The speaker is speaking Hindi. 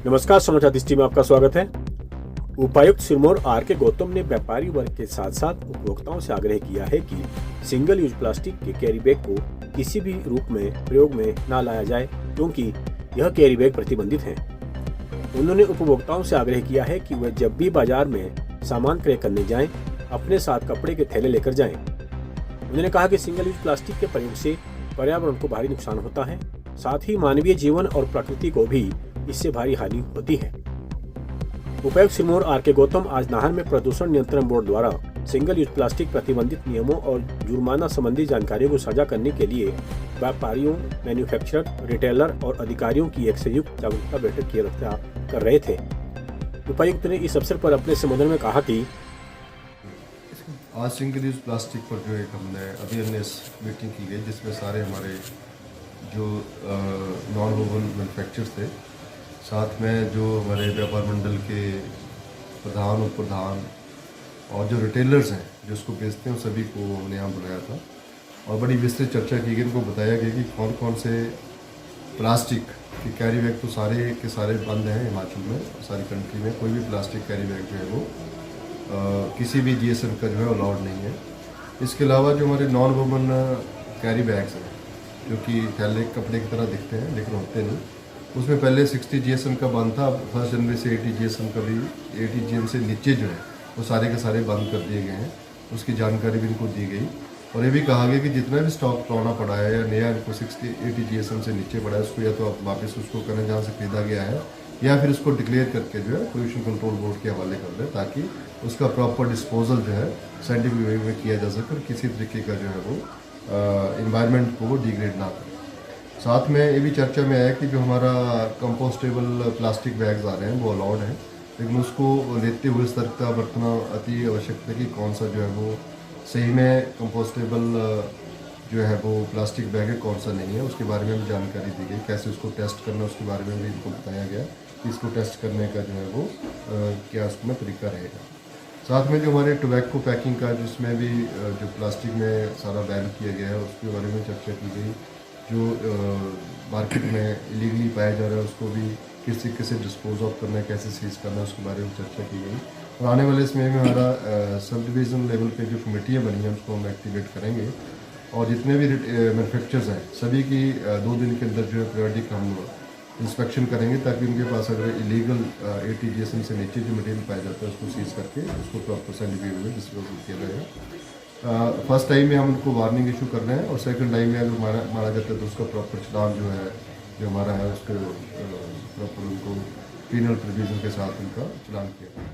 नमस्कार, समाचार दृष्टि में आपका स्वागत है। उपायुक्त सिरमौर आर के गौतम ने व्यापारी वर्ग के साथ साथ उपभोक्ताओं से आग्रह किया है कि सिंगल यूज प्लास्टिक के कैरी बैग को किसी भी रूप में प्रयोग में न लाया जाए, क्योंकि यह कैरी बैग प्रतिबंधित हैं। उन्होंने उपभोक्ताओं से आग्रह किया है कि वे जब भी बाजार में सामान क्रय करने जाएं, अपने साथ कपड़े के थैले लेकर जाएं। उन्होंने कहा कि सिंगल यूज प्लास्टिक के प्रयोग से पर्यावरण को भारी नुकसान होता है, साथ ही मानवीय जीवन और प्रकृति को भी इससे भारी हानि होती है। उपायुक्त सिरमौर आर के गौतम आज नाहन में प्रदूषण नियंत्रण बोर्ड द्वारा सिंगल यूज प्लास्टिक प्रतिबंधित नियमों और जुर्माना संबंधी जानकारियों को साझा करने के लिए व्यापारियों, मैन्युफैक्चरर, रिटेलर और अधिकारियों की एक संयुक्त जागरूकता बैठक की अध्यक्षता कर रहे थे। उपायुक्त ने इस अवसर पर अपने संबोधन में कहा कि आज सिंगल यूज प्लास्टिक पर जो एक हमने अवेयरनेस मीटिंग की गई, जिसमें सारे हमारे जो नॉन वोवन मैन्युफैक्चरर्स थे, साथ में जो हमारे व्यापार मंडल के प्रधान, उप प्रधान और जो रिटेलर्स हैं जो इसको बेचते हैं, सभी को हमने यहाँ बुलाया था और बड़ी विस्तृत चर्चा की गई। उनको बताया गया कि कौन कौन से प्लास्टिक के कैरी बैग तो सारे के सारे बंद हैं हिमाचल में, सारी कंट्री में कोई भी प्लास्टिक कैरी बैग जो है वो किसी भी जीएसएम का जो है अलाउड नहीं है। इसके अलावा जो हमारे नॉन वोमन कैरी बैग्स हैं, जो कि थैले कपड़े की तरह दिखते हैं लेकिन होते नहीं, उसमें पहले 60 जीएसएम का बंद था। अब 1 जनवरी से 80 जीएसएम का भी 80 जीएम से नीचे जो है वो सारे के सारे बंद कर दिए गए हैं। उसकी जानकारी भी इनको दी गई और ये भी कहा गया कि जितना भी स्टॉक पुराना पड़ा है या नया इनको 80 जीएसएम से नीचे पड़ा है, उसको या तो आप वापस उसको करें जहाँ से खरीदा गया है, या फिर उसको डिक्लेयर करके जो है पोल्यूशन कंट्रोल बोर्ड के हवाले कर दें, ताकि उसका प्रॉपर डिस्पोजल जो है साइंटिफिक वे में किया जा सके और किसी तरीके का जो है वो इन्वायरमेंट को वो डिग्रेड ना करे। साथ में ये भी चर्चा में आया कि जो हमारा कंपोस्टेबल प्लास्टिक बैग्स आ रहे हैं वो अलाउड हैं, लेकिन उसको लेते हुए सतर्कता बरतना अति आवश्यक है कि कौन सा जो है वो सही में कंपोस्टेबल जो है वो प्लास्टिक बैग है, कौन सा नहीं है, उसके बारे में भी जानकारी दी गई। कैसे उसको टेस्ट करना उसके बारे में भी इनको बताया गया कि इसको टेस्ट करने का जो है वो क्या उसमें तरीका रहेगा। साथ में जो हमारे टोबैको पैकिंग का, जिसमें भी जो प्लास्टिक में सारा बैन किया गया है, उसके बारे में चर्चा की गई। जो मार्केट में इलीगली पाया जा रहा है उसको भी किस तरीके से डिस्पोज ऑफ करना है, कैसे सीज करना है, उसके बारे में चर्चा की गई। और आने वाले इसमें भी हमारा सब डिवीज़न लेवल पे जो कमेटियाँ बनी हैं उसको हम एक्टिवेट करेंगे और जितने भी मैन्युफैक्चरर्स हैं सभी की 2 दिन के अंदर जो है पीरियडिक हम इंस्पेक्शन करेंगे, ताकि उनके पास अगर इलीगल 80 जीएसएम से नीचे जो मटेरियल पाया जाता है उसको सीज करके उसको प्रॉपर साइंटिफिक वे में डिस्पोज किया जाएगा। फर्स्ट टाइम में हम उनको वार्निंग इशू कर रहे हैं और सेकंड टाइम में अगर मारा जाता है तो उसका प्रॉपर चलान जो है जो हमारा है उसके प्रॉपर उनको पीनल प्रोविजन के साथ उनका चलान किया।